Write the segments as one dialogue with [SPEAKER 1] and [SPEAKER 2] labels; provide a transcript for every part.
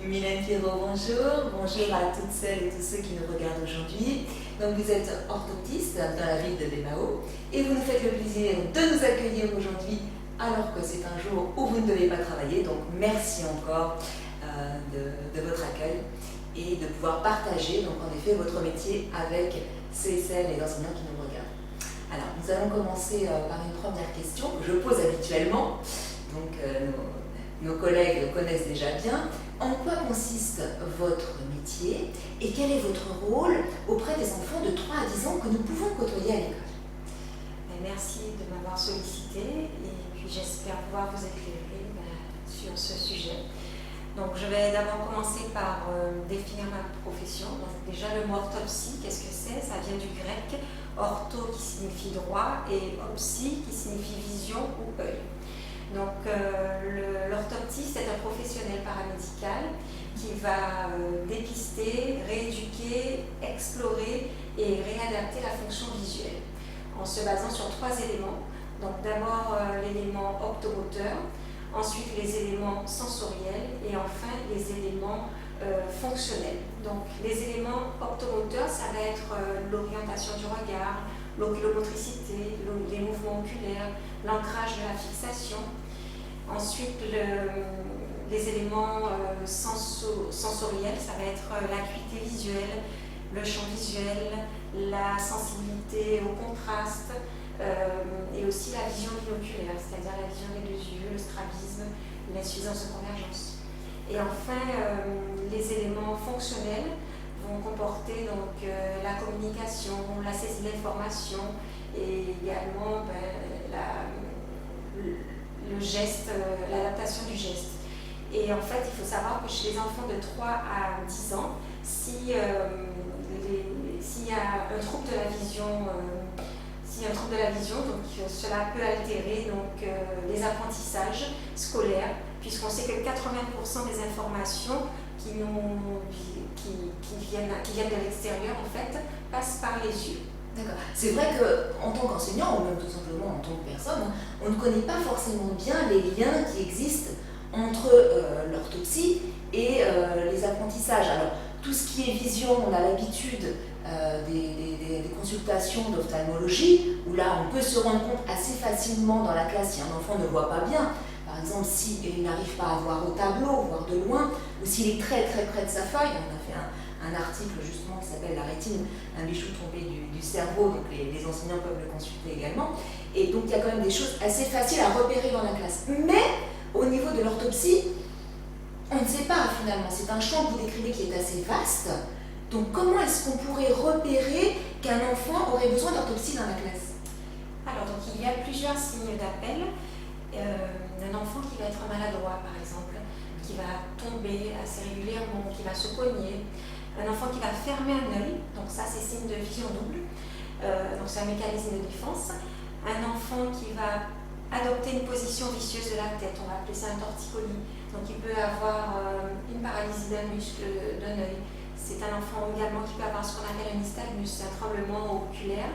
[SPEAKER 1] Mylène Pierrot, bonjour. Bonjour à toutes celles et tous ceux qui nous regardent aujourd'hui. Donc vous êtes orthoptiste dans la ville de Bémao et vous nous faites le plaisir de nous accueillir aujourd'hui alors que c'est un jour où vous ne devez pas travailler. Donc merci encore de votre accueil et de pouvoir partager donc en effet votre métier avec ceux et celles, les enseignants qui nous regardent. Alors nous allons commencer par une première question que je pose habituellement. Donc nos collègues le connaissent déjà bien. En quoi consiste votre métier et quel est votre rôle auprès des enfants de 3 à 10 ans que nous pouvons côtoyer à l'école?
[SPEAKER 2] Merci de m'avoir sollicité et puis j'espère pouvoir vous éclairer sur ce sujet. Donc je vais d'abord commencer par définir ma profession. Donc déjà le mot orthopsie, qu'est-ce que c'est? Ça vient du grec ortho qui signifie droit et opsie qui signifie vision ou œil. Donc l'orthoptiste est un professionnel paramédical qui va dépister, rééduquer, explorer et réadapter la fonction visuelle en se basant sur 3 éléments. Donc d'abord l'élément optomoteur, ensuite les éléments sensoriels et enfin les éléments fonctionnels. Donc les éléments optomoteurs, ça va être l'orientation du regard, l'oculomotricité, les mouvements oculaires, l'ancrage de la fixation. Ensuite, les éléments sensoriels, ça va être l'acuité visuelle, le champ visuel, la sensibilité au contraste et aussi la vision binoculaire, c'est-à-dire la vision des 2 yeux, le strabisme, l'insuffisance de convergence. Et enfin, les éléments fonctionnels vont comporter donc, la communication, la saisie d'informations et également le geste, l'adaptation du geste. Et en fait, il faut savoir que chez les enfants de 3 à 10 ans, s'il y a un trouble de la vision, donc cela peut altérer donc, les apprentissages scolaires, puisqu'on sait que 80% des informations qui viennent de l'extérieur, en fait, passent par les yeux.
[SPEAKER 1] D'accord. C'est vrai qu'en tant qu'enseignant, ou même tout simplement en tant que personne, on ne connaît pas forcément bien les liens qui existent entre l'orthopsie et les apprentissages. Alors, tout ce qui est vision, on a l'habitude des consultations d'ophtalmologie, où là, on peut se rendre compte assez facilement dans la classe si un enfant ne voit pas bien. Par exemple, s'il n'arrive pas à voir au tableau, voir de loin, ou s'il est très très près de sa feuille. On a fait un article justement qui s'appelle « La rétine, un bijou tombé du cerveau », donc les enseignants peuvent le consulter également. Et donc il y a quand même des choses assez faciles à repérer dans la classe. Mais au niveau de l'orthopsie, on ne sait pas finalement. C'est un champ que vous décrivez qui est assez vaste. Donc comment est-ce qu'on pourrait repérer qu'un enfant aurait besoin d'orthopsie dans la classe?
[SPEAKER 2] Alors donc il y a plusieurs signes d'appel. Un enfant qui va être maladroit par exemple, qui va tomber assez régulièrement, qui va se cogner. Un enfant qui va fermer un œil, donc ça c'est signe de vision double, donc c'est un mécanisme de défense. Un enfant qui va adopter une position vicieuse de la tête, on va appeler ça un torticolis, donc il peut avoir une paralysie d'un muscle d'un œil. C'est un enfant également qui peut avoir ce qu'on appelle un nystagmus, un tremblement oculaire,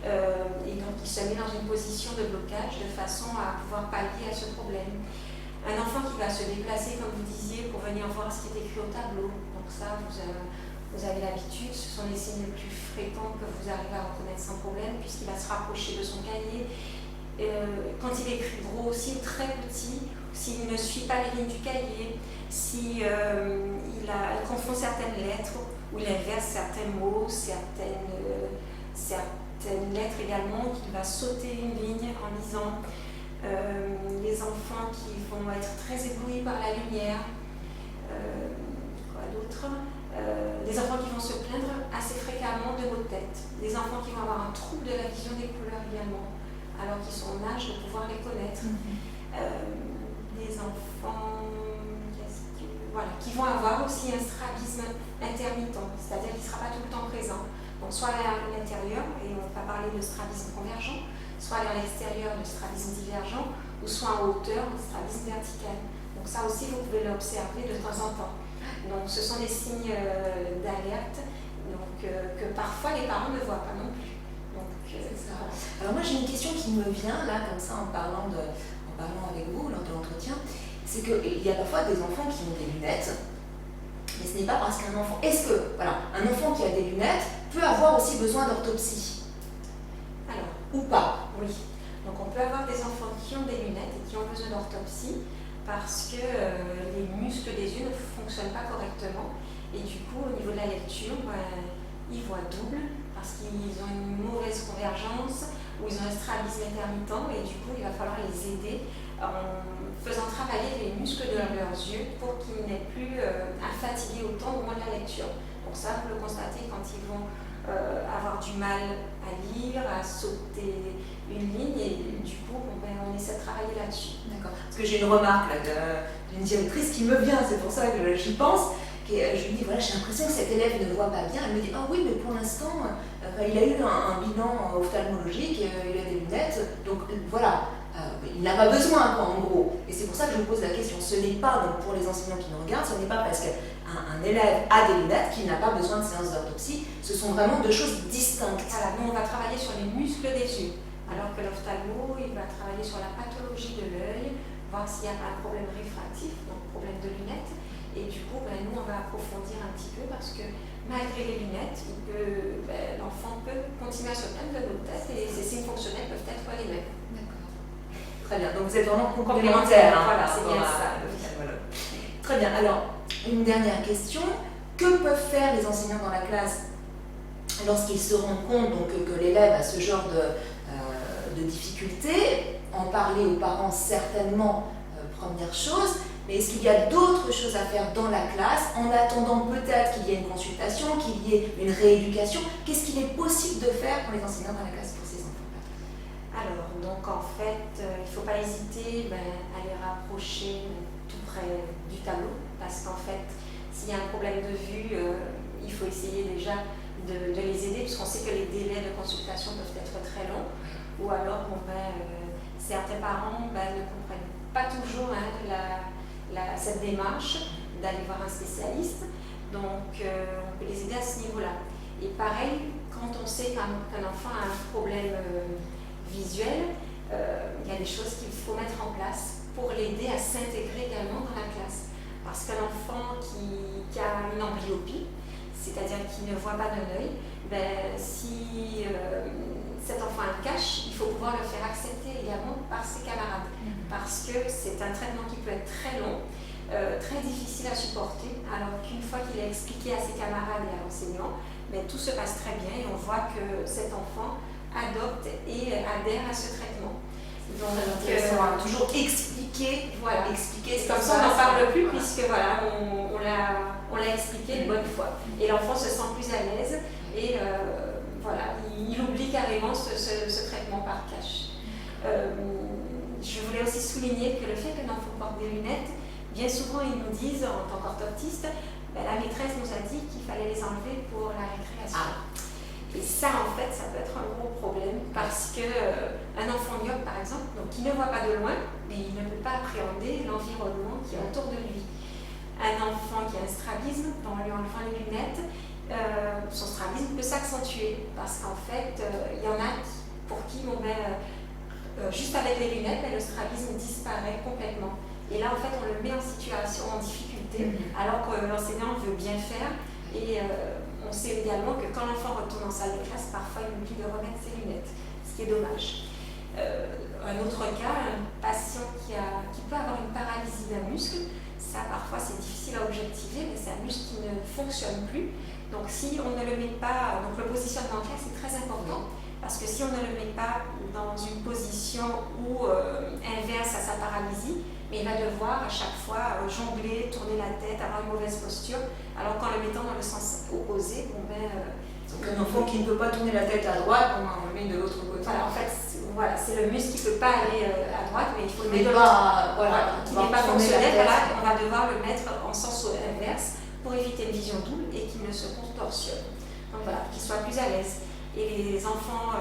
[SPEAKER 2] et donc il se met dans une position de blocage de façon à pouvoir pallier à ce problème. Un enfant qui va se déplacer, comme vous disiez, pour venir voir ce qui est écrit au tableau. Donc ça, vous avez l'habitude, ce sont les signes les plus fréquents que vous arrivez à reconnaître sans problème, puisqu'il va se rapprocher de son cahier. Quand il écrit gros aussi, très petit, s'il ne suit pas les lignes du cahier, s'il confond certaines lettres, ou il inverse certains mots, certaines lettres également, qu'il va sauter une ligne en lisant. Les enfants qui vont être très éblouis par la lumière, quoi d'autre, des enfants qui vont se plaindre assez fréquemment de maux de tête, des enfants qui vont avoir un trouble de la vision des couleurs également, alors qu'ils sont en âge de pouvoir les connaître, des enfants qui vont avoir aussi un strabisme intermittent, c'est-à-dire qu'il ne sera pas tout le temps présent, donc soit à l'intérieur, et on va parler de strabisme convergent, soit à l'extérieur de strabisme divergent, ou soit en hauteur de strabisme vertical. Donc ça aussi, vous pouvez l'observer de temps en temps. Donc ce sont des signes d'alerte que parfois les parents ne voient pas non plus. Donc,
[SPEAKER 1] c'est ça. Alors moi j'ai une question qui me vient là, comme ça, en parlant avec vous lors de l'entretien. C'est qu'il y a parfois des enfants qui ont des lunettes Mais ce n'est pas parce qu'un enfant... Est-ce que, voilà, un enfant qui a des lunettes peut avoir aussi besoin d'orthopsie?
[SPEAKER 2] Alors,
[SPEAKER 1] ou pas?
[SPEAKER 2] oui. Donc on peut avoir des enfants qui ont des lunettes et qui ont besoin d'orthopsie parce que les muscles des yeux ne fonctionnent pas correctement et du coup au niveau de la lecture, ils voient double parce qu'ils ont une mauvaise convergence ou ils ont un strabisme intermittent et du coup il va falloir les aider en faisant travailler les muscles de leurs yeux pour qu'ils n'aient plus à fatiguer autant au moment de la lecture. Donc ça, vous le constatez quand ils vont avoir du mal à lire, à sauter une ligne et du coup on essaie de travailler là-dessus.
[SPEAKER 1] D'accord. Parce que j'ai une remarque d'une directrice qui me vient, c'est pour ça que j'y pense. Je lui dis, voilà, j'ai l'impression que cet élève ne voit pas bien. Elle me dit, ah oui, mais pour l'instant, il a eu un bilan ophtalmologique, il a des lunettes, donc voilà, il n'a pas besoin, quoi, en gros. Et c'est pour ça que je vous pose la question. Ce n'est pas, donc pour les enseignants qui nous regardent, ce n'est pas parce qu'un élève a des lunettes qu'il n'a pas besoin de séance d'orthopsie. Ce sont vraiment deux choses distinctes.
[SPEAKER 2] Voilà, nous on va travailler sur les muscles des yeux, alors que l'ophtalmo, il va travailler sur la pathologie de l'œil, voir s'il y a un problème réfractif, donc problème de lunettes. Et du coup, nous, on va approfondir un petit peu parce que malgré les lunettes, l'enfant peut continuer à se plaindre de nos tests et ses signes fonctionnels peuvent être les mêmes.
[SPEAKER 1] D'accord. Très bien, donc vous êtes vraiment complémentaires.
[SPEAKER 2] Voilà, c'est bien ça.
[SPEAKER 1] Voilà. Très bien, alors, une dernière question. Que peuvent faire les enseignants dans la classe lorsqu'ils se rendent compte donc, que l'élève a ce genre de difficultés? En parler aux parents, certainement, première chose. Mais est-ce qu'il y a d'autres choses à faire dans la classe en attendant peut-être qu'il y ait une consultation, qu'il y ait une rééducation? Qu'est-ce qu'il est possible de faire pour les enseignants dans la classe pour ces enfants-là?
[SPEAKER 2] Alors, donc en fait, il ne faut pas hésiter à les rapprocher tout près du tableau parce qu'en fait, s'il y a un problème de vue, il faut essayer déjà de les aider puisqu'on sait que les délais de consultation peuvent être très longs ou alors certains parents ne comprennent pas toujours cette démarche d'aller voir un spécialiste, donc on peut les aider à ce niveau-là. Et pareil, quand on sait qu'un enfant a un problème visuel, il y a des choses qu'il faut mettre en place pour l'aider à s'intégrer également dans la classe. Parce qu'un enfant qui a une amblyopie, c'est-à-dire qui ne voit pas d'un œil, si cet enfant a un cache, il faut pouvoir le faire accepter également par ses camarades. Parce que c'est un traitement qui peut être très long, très difficile à supporter, alors qu'une fois qu'il a expliqué à ses camarades et à l'enseignant, tout se passe très bien et on voit que cet enfant adopte et adhère à ce traitement.
[SPEAKER 1] Donc, toujours expliquer,
[SPEAKER 2] voilà.
[SPEAKER 1] Expliquer ce
[SPEAKER 2] comme ça on n'en parle plus puisque voilà, on l'a expliqué une bonne fois. Et l'enfant se sent plus à l'aise et voilà, il oublie carrément ce traitement par cache. Je voulais aussi souligner que le fait que l'enfant porte des lunettes, bien souvent ils nous disent en tant qu'orthoptiste, la maîtresse nous a dit qu'il fallait les enlever pour la récréation. Et ça en fait, ça peut être un gros problème parce qu'un enfant myope par exemple, donc, qui ne voit pas de loin, mais il ne peut pas appréhender l'environnement qui est autour de lui. Un enfant qui a un strabisme, en lui enlevant les lunettes, son strabisme peut s'accentuer parce qu'en fait, il y en a pour qui juste avec les lunettes, le strabisme disparaît complètement. Et là, en fait, on le met en situation, en difficulté, alors que l'enseignant veut bien faire. Et on sait également que quand l'enfant retourne en salle de classe, parfois il oublie de remettre ses lunettes, ce qui est dommage. Un autre cas, un patient qui peut avoir une paralysie d'un muscle, ça parfois c'est difficile à objectiver, mais c'est un muscle qui ne fonctionne plus. Donc si on ne le met pas, donc le positionnement en classe est très important. Parce que si on ne le met pas dans une position inverse à sa paralysie, mais il va devoir à chaque fois jongler, tourner la tête, avoir une mauvaise posture, alors qu'en le mettant dans le sens opposé,
[SPEAKER 1] donc un enfant qui ne peut pas tourner la tête à droite, on le met de l'autre côté.
[SPEAKER 2] Voilà, en fait, c'est le muscle qui ne peut pas aller à droite, mais il faut le mettre de
[SPEAKER 1] l'autre.
[SPEAKER 2] Qui n'est pas fonctionnel, on va devoir le mettre en sens inverse pour éviter une vision double et qu'il ne se contorsionne. Donc voilà, qu'il soit plus à l'aise. Et les enfants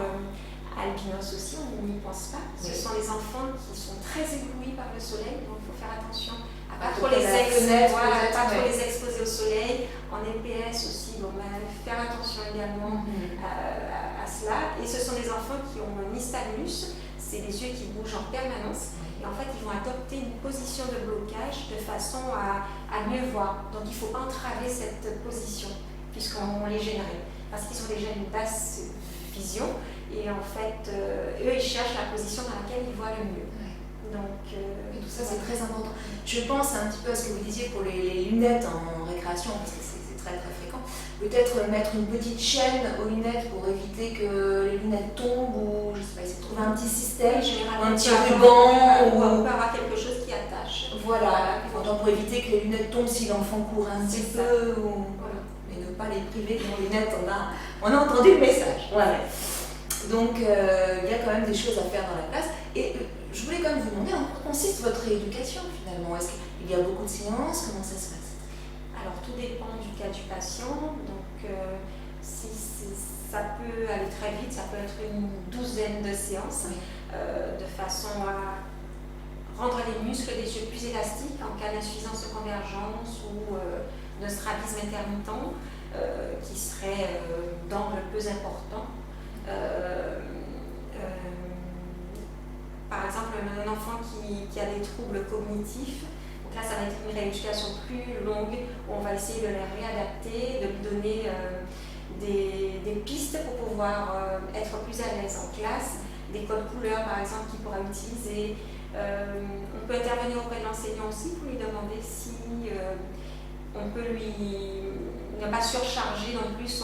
[SPEAKER 2] albinos aussi, on n'y pense pas. Ce sont les enfants qui sont très éblouis par le soleil, donc il faut faire attention à pas trop les exposer au soleil. En EPS aussi, faire attention également à cela. Et ce sont des enfants qui ont un nystagmus, c'est les yeux qui bougent en permanence. Et et en fait ils vont adopter une position de blocage de façon à mieux voir. Donc il ne faut pas entraver cette position puisqu'on les gênerait parce qu'ils ont déjà une basse vision et en fait eux ils cherchent la position dans laquelle ils voient le mieux. Donc,
[SPEAKER 1] et tout ça c'est très important. Je pense un petit peu à ce que vous disiez pour les lunettes en récréation, parce que c'est très très fréquent. Peut-être mettre une petite chaîne aux lunettes pour éviter que les lunettes tombent, ou je sais pas, essayer de trouver un petit système, un petit ruban,
[SPEAKER 2] ou on peut avoir quelque chose qui attache.
[SPEAKER 1] Voilà, pour éviter que les lunettes tombent si l'enfant court un petit peu, mais ne pas les priver de leurs lunettes. On a entendu le message. Voilà. Donc il y a quand même des choses à faire dans la classe. Et je voulais quand même vous demander en quoi consiste votre rééducation finalement. Est-ce qu'il y a beaucoup de séances? Comment ça se passe?
[SPEAKER 2] Alors tout dépend du cas du patient. Donc ça peut aller très vite, ça peut être une 12aine de séances, de façon à rendre les muscles des yeux plus élastiques en cas d'insuffisance de convergence ou de strabisme intermittent qui serait d'angle peu important. Par exemple, un enfant qui a des troubles cognitifs, donc là ça va être une rééducation plus longue où on va essayer de les réadapter, de lui donner des pistes pour pouvoir être plus à l'aise en classe, des codes couleurs par exemple qu'il pourra utiliser. On peut intervenir auprès de l'enseignant aussi pour lui demander si on peut ne pas surcharger non plus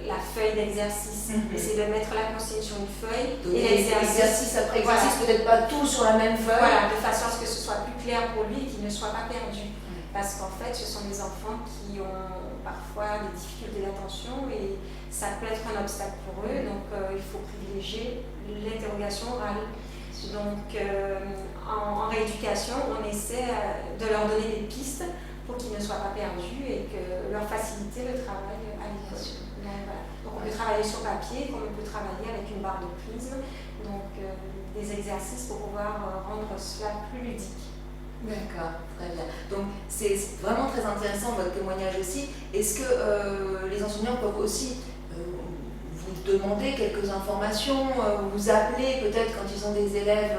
[SPEAKER 2] la feuille d'exercice. Essayer de mettre la consigne sur une feuille
[SPEAKER 1] et l'exercice après exercice, peut-être pas tout sur la même feuille.
[SPEAKER 2] Voilà, de façon à ce que ce soit plus clair pour lui et qu'il ne soit pas perdu. Parce qu'en fait, ce sont des enfants qui ont parfois des difficultés d'attention et ça peut être un obstacle pour eux. Donc il faut privilégier l'interrogation orale. Donc en rééducation, on essaie de leur donner des pistes pour qu'ils ne soient pas perdus et que leur faciliter le travail à l'école. Donc on peut travailler sur papier, comme on peut travailler avec une barre de prisme, donc des exercices pour pouvoir rendre cela plus ludique.
[SPEAKER 1] D'accord, très bien. Donc c'est vraiment très intéressant votre témoignage aussi. Est-ce que les enseignants peuvent aussi vous demander quelques informations, vous appeler peut-être quand ils ont des élèves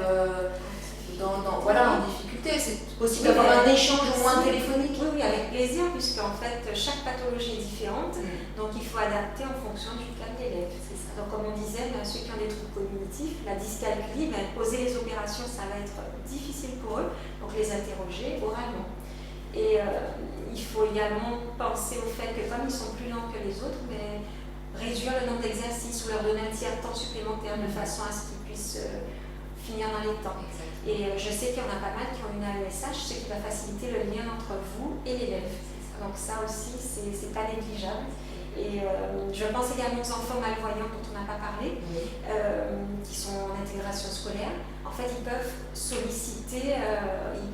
[SPEAKER 1] en difficulté? C'est possible d'avoir un échange au moins téléphonique?
[SPEAKER 2] Oui, avec plaisir, puisqu'en fait chaque pathologie est différente, donc il faut adapter en fonction du cas de l'élève. Donc comme on disait, ceux qui ont des troubles cognitifs, la dyscalculie, poser les opérations, ça va être difficile pour eux, donc les interroger oralement. Et il faut également penser au fait que comme ils sont plus lents que les autres, réduire le nombre d'exercices ou leur donner un tiers de temps supplémentaire de façon à ce qu'ils puissent finir dans les temps. Et je sais qu'il y en a pas mal qui ont une AESH, ce qui va faciliter le lien entre vous et l'élève. Donc ça aussi, c'est pas négligeable. Et je pense également aux enfants malvoyants dont on n'a pas parlé, qui sont en intégration scolaire. En fait, ils peuvent solliciter,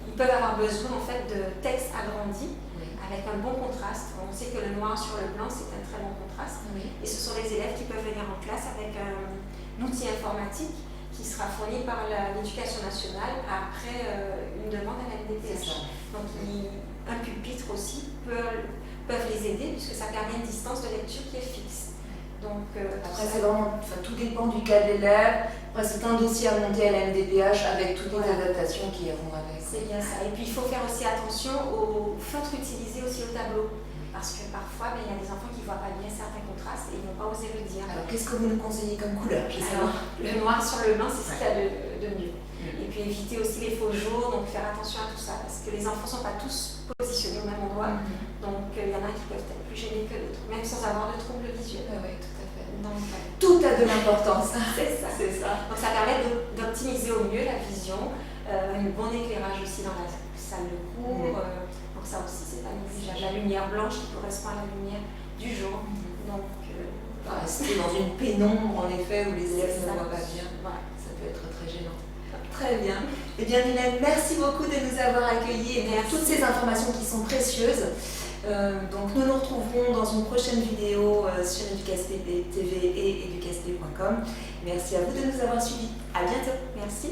[SPEAKER 2] ils peuvent avoir besoin en fait de textes agrandis avec un bon contraste. On sait que le noir sur le blanc, c'est un très bon contraste. Et ce sont les élèves qui peuvent venir en classe avec un outil informatique qui sera fourni par l'Éducation nationale après une demande à la MDPH. Donc un pupitre aussi peuvent les aider puisque ça permet une distance de lecture qui est fixe. Donc,
[SPEAKER 1] après, c'est vraiment, tout dépend du cas de l'élève. Après, c'est un dossier à monter à la MDPH avec toutes les adaptations qui iront avec.
[SPEAKER 2] C'est bien ça. Et puis, il faut faire aussi attention aux feutres utilisés aussi au tableau. Parce que parfois, il y a des enfants qui ne voient pas bien certains contrastes et ils ne vont pas oser le dire.
[SPEAKER 1] Alors, qu'est-ce que vous nous conseillez comme couleur?
[SPEAKER 2] Le noir sur le blanc, c'est ce qu'il y a de mieux. Et puis, éviter aussi les faux jours, donc faire attention à tout ça. Parce que les enfants ne sont pas tous positionnés au même endroit. Donc, il y en a qui peuvent être plus gênés que d'autres, même sans avoir de troubles visuels.
[SPEAKER 1] Oui, tout à fait.
[SPEAKER 2] Donc,
[SPEAKER 1] tout a de l'importance.
[SPEAKER 2] C'est ça. Donc, ça permet d'optimiser au mieux la vision, un bon éclairage aussi dans la salle de cours. Donc, ça aussi, c'est pas négligeable. La lumière blanche qui correspond à la lumière du jour. Donc,
[SPEAKER 1] rester dans une pénombre, en effet, où les élèves ne voient pas bien. Ça peut être très gênant. Très bien. Eh bien, Mylène, merci beaucoup de nous avoir accueillis et pour toutes ces informations qui sont précieuses. Donc, nous nous retrouverons dans une prochaine vidéo sur Educasp TV et educasp.com. Merci à vous de nous avoir suivis. À bientôt.
[SPEAKER 2] Merci.